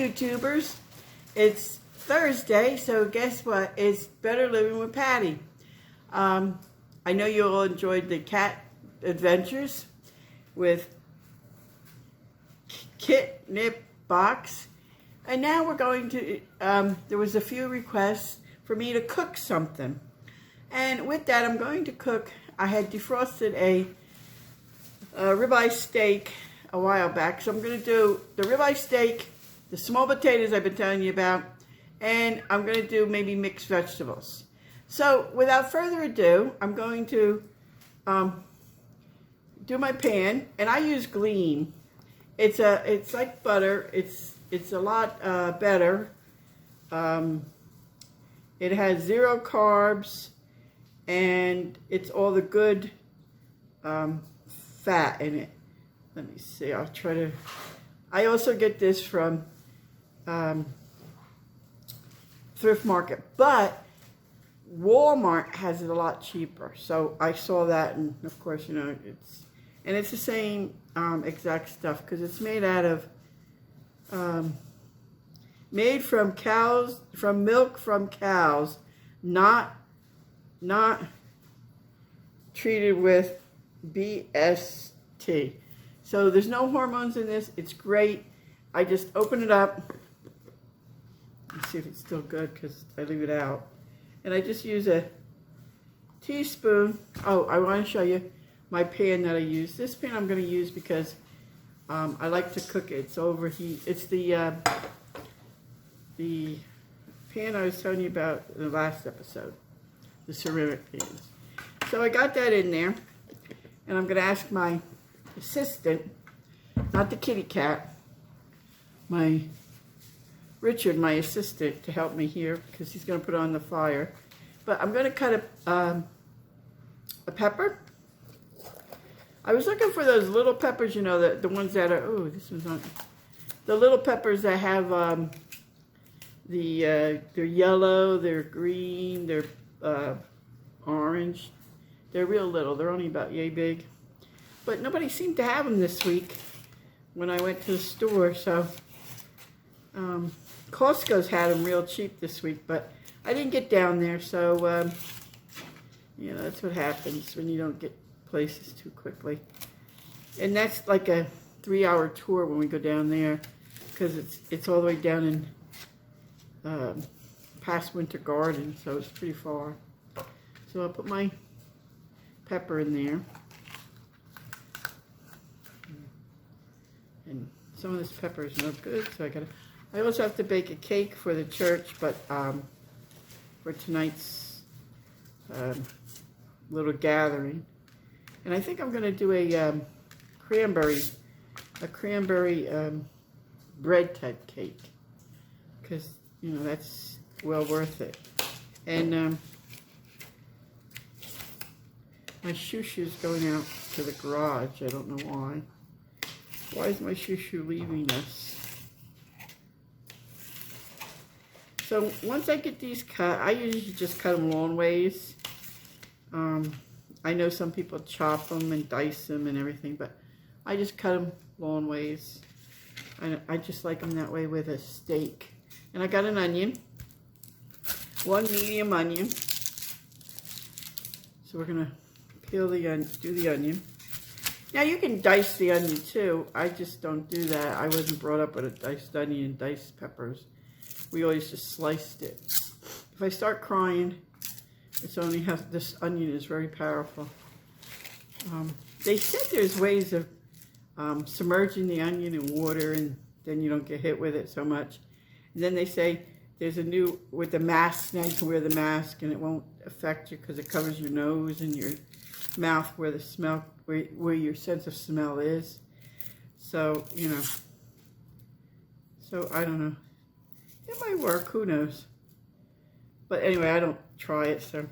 YouTubers, it's Thursday, so guess what? It's Better Living with Patti. I know you all enjoyed the cat adventures with Kit Nip Box, and now we're going to, there was a few requests for me to cook something, and with that I'm going to cook. I had defrosted a ribeye steak a while back, so I'm going to do the ribeye steak, the small potatoes I've been telling you about, and I'm going to do maybe mixed vegetables. So without further ado, I'm going to do my pan, and I use Gleam. It's like butter. It's a lot better. It has 0 carbs, and it's all the good fat in it. Let me see. I'll try to. I also get this from Thrift Market, but Walmart has it a lot cheaper. So I saw that, and of course, you know, it's the same exact stuff, because it's made out of made from cows, from milk from cows, not treated with BST. So there's no hormones in this. It's great. I just open it up. Let's see if it's still good, because I leave it out. And I just use a teaspoon. Oh, I want to show you my pan that I use. This pan I'm going to use because I like to cook it. It's overheat. It's the pan I was telling you about in the last episode, the ceramic pans. So I got that in there, and I'm going to ask my assistant, not the kitty cat, Richard, my assistant, to help me here, because he's going to put it on the fire. But I'm going to cut a pepper. I was looking for those little peppers, you know, the ones that are, oh, this one's on, the little peppers that have they're yellow, they're green, they're orange. They're real little. They're only about yay big. But nobody seemed to have them this week when I went to the store, so Costco's had them real cheap this week, but I didn't get down there, so you know, that's what happens when you don't get places too quickly. And that's like a 3-hour tour when we go down there, because it's all the way down in past Winter Garden, so it's pretty far. So I'll put my pepper in there. And some of this pepper is no good, so I also have to bake a cake for the church, but for tonight's little gathering. And I think I'm going to do a cranberry bread type cake, because, you know, that's well worth it. And my shoo-shoo's going out to the garage. I don't know why. Why is my shoo-shoo leaving us? So once I get these cut, I usually just cut them long ways. I know some people chop them and dice them and everything, but I just cut them long ways. I just like them that way with a steak. And I got an onion, 1 medium onion. So we're gonna peel the onion, do the onion. Now you can dice the onion too. I just don't do that. I wasn't brought up with a diced onion and diced peppers. We always just sliced it. If I start crying, it's only this onion is very powerful. They said there's ways of submerging the onion in water, and then you don't get hit with it so much. And then they say there's a new, with the mask, now you can wear the mask and it won't affect you because it covers your nose and your mouth where the smell, where your sense of smell is. So, you know, so I don't know. It might work, who knows. But anyway, I don't try it, so.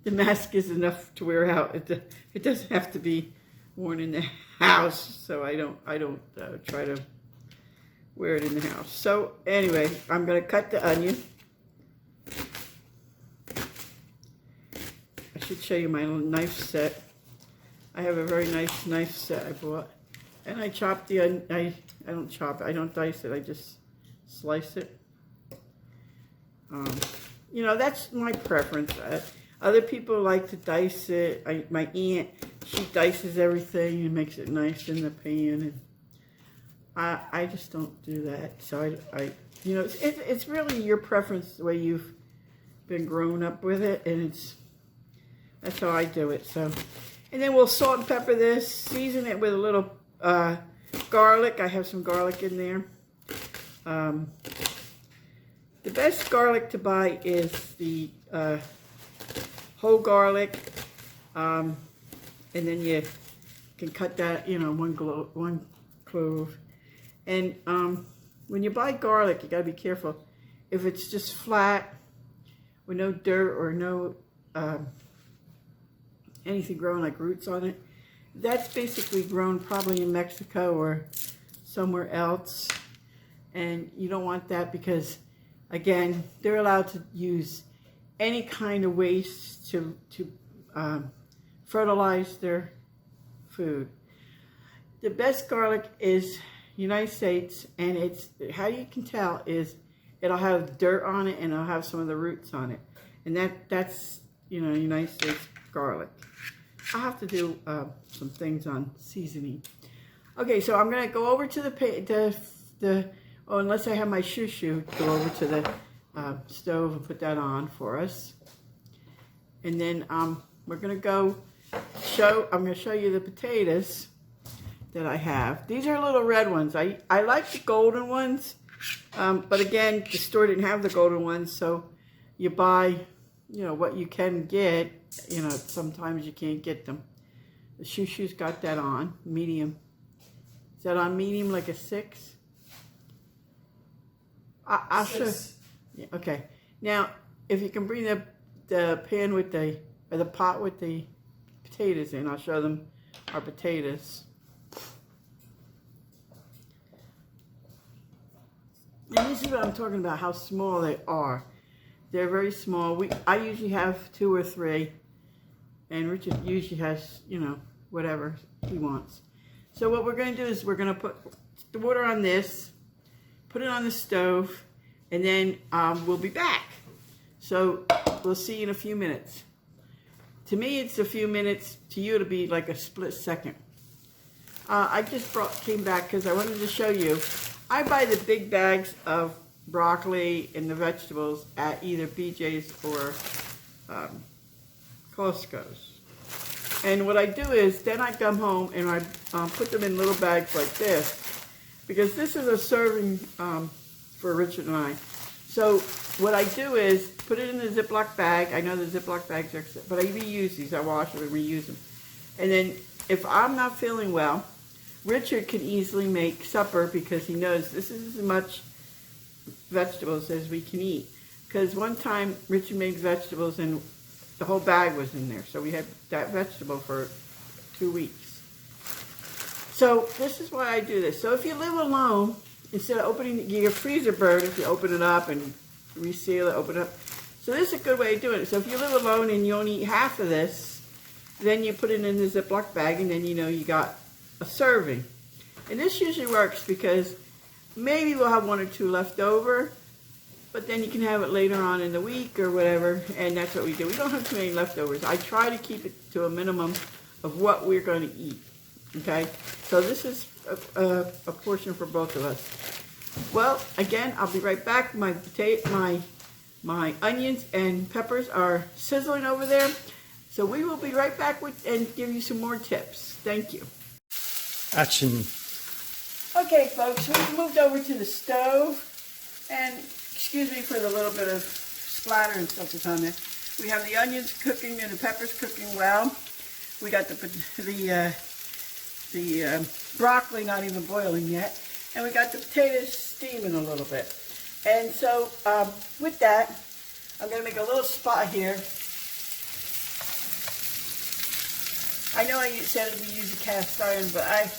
The mask is enough to wear out. It doesn't have to be worn in the house, so I don't try to wear it in the house. So anyway, I'm going to cut the onion. I should show you my little knife set. I have a very nice knife set I bought. And I chopped the onion, I don't chop it. I don't dice it. I just slice it. You know, that's my preference. Other people like to dice it. My aunt, she dices everything and makes it nice in the pan. And I just don't do that. So you know, it's really your preference, the way you've been grown up with it, and that's how I do it. So, and then we'll salt and pepper this, season it with a little garlic. I have some garlic in there. The best garlic to buy is the whole garlic, and then you can cut that, you know, one clove. And when you buy garlic, you gotta be careful. If it's just flat with no dirt or no anything growing like roots on it, that's basically grown probably in Mexico or somewhere else. And you don't want that because, again, they're allowed to use any kind of waste to fertilize their food. The best garlic is United States, and it's, how you can tell is it'll have dirt on it and it'll have some of the roots on it. And that's, you know, United States garlic. I'll have to do some things on seasoning. Okay, so I'm gonna go over to unless I have my shoo-shoo, go over to the stove and put that on for us. And then we're gonna I'm gonna show you the potatoes that I have. These are little red ones. I like the golden ones, but again, the store didn't have the golden ones, so you buy, you know, what you can get. You know, sometimes you can't get them. The shoo-shoo's got that on, medium. Is that on medium, like a 6? I'll show. Yeah, okay. Now, if you can bring the pan with the pot with the potatoes in, I'll show them our potatoes. And this is what I'm talking about, how small they are. They're very small. I usually have 2 or 3, and Richard usually has, you know, whatever he wants. So what we're going to do is we're going to put the water on this, put it on the stove, and then we'll be back. So we'll see you in a few minutes. To me, it's a few minutes. To you, it'll be like a split second. I just came back because I wanted to show you. I buy the big bags of broccoli and the vegetables at either BJ's or Costco's. And what I do is, then I come home and I put them in little bags like this, because this is a serving for Richard and I. So what I do is put it in the Ziploc bag. I know the Ziploc bags are, but I reuse these. I wash them and reuse them. And then if I'm not feeling well, Richard can easily make supper because he knows this is as much vegetables as we can eat. Because one time Richard made vegetables and the whole bag was in there. So we had that vegetable for 2 weeks. So this is why I do this. So if you live alone, instead of opening your freezer bird, if you open it up and reseal it, open it up. So this is a good way of doing it. So if you live alone and you only eat half of this, then you put it in the Ziploc bag, and then you know you got a serving. And this usually works because maybe we'll have 1 or 2 left over, but then you can have it later on in the week or whatever, and that's what we do. We don't have too many leftovers. I try to keep it to a minimum of what we're going to eat, okay? So this is a portion for both of us. Well, again, I'll be right back. My onions and peppers are sizzling over there, so we will be right back and give you some more tips. Thank you. Action. Okay, folks, we've moved over to the stove, and excuse me for the little bit of splatter and stuff that's on there. We have the onions cooking and the peppers cooking well. We got the broccoli not even boiling yet, and we got the potatoes steaming a little bit. And so with that, I'm going to make a little spot here. I know I said we use a cast iron, but I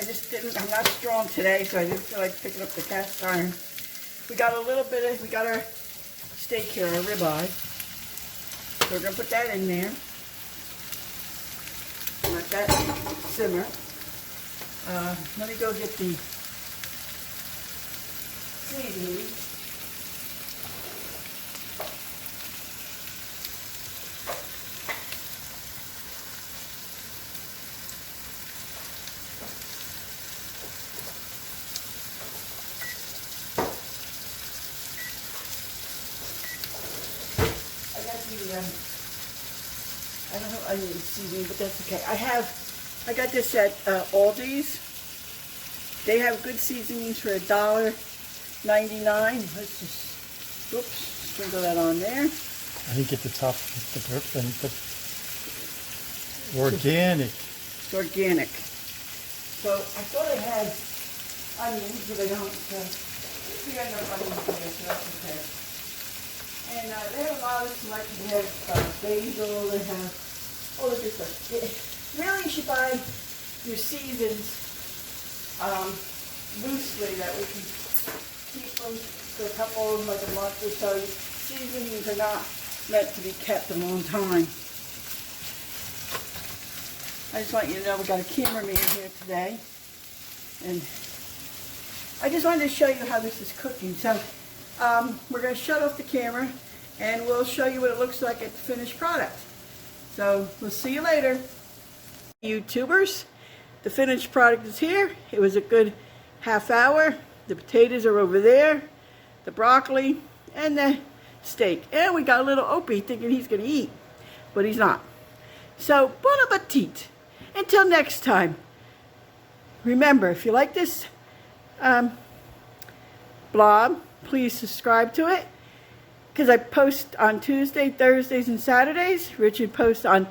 just didn't. I'm not strong today, so I didn't feel like picking up the cast iron. We got we got our steak here, our ribeye. So we're gonna put that in there. Let that simmer. Let me go get the seasoning. I don't know onion seasoning, but that's okay. I got this at Aldi's. They have good seasonings for $1.99. Let's just, oops, sprinkle that on there. And you get the top, the organic. It's organic. So I thought I had onions, but I don't. We got enough onions here, so that's okay. And they have a lot of selection. They have basil, they have all the good stuff. Really, you should buy your seasons loosely, that we can keep them for a couple, like a month or so. Seasonings are not meant to be kept a long time. I just want you to know we got a cameraman here today, and I just wanted to show you how this is cooking. So we're going to shut off the camera, and we'll show you what it looks like at the finished product. So we'll see you later. YouTubers, the finished product is here. It was a good half hour. The potatoes are over there, the broccoli, and the steak. And we got a little Opie thinking he's going to eat, but he's not. So, bon appetit. Until next time. Remember, if you like this blog, please subscribe to it, because I post on Tuesday, Thursdays, and Saturdays. Richard posts on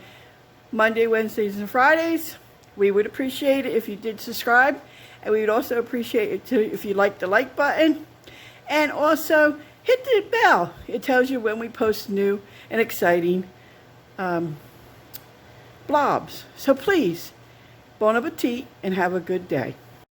Monday, Wednesdays, and Fridays. We would appreciate it if you did subscribe, and we would also appreciate it too if you like the like button, and also hit the bell. It tells you when we post new and exciting blobs. So please, bon appetit and have a good day.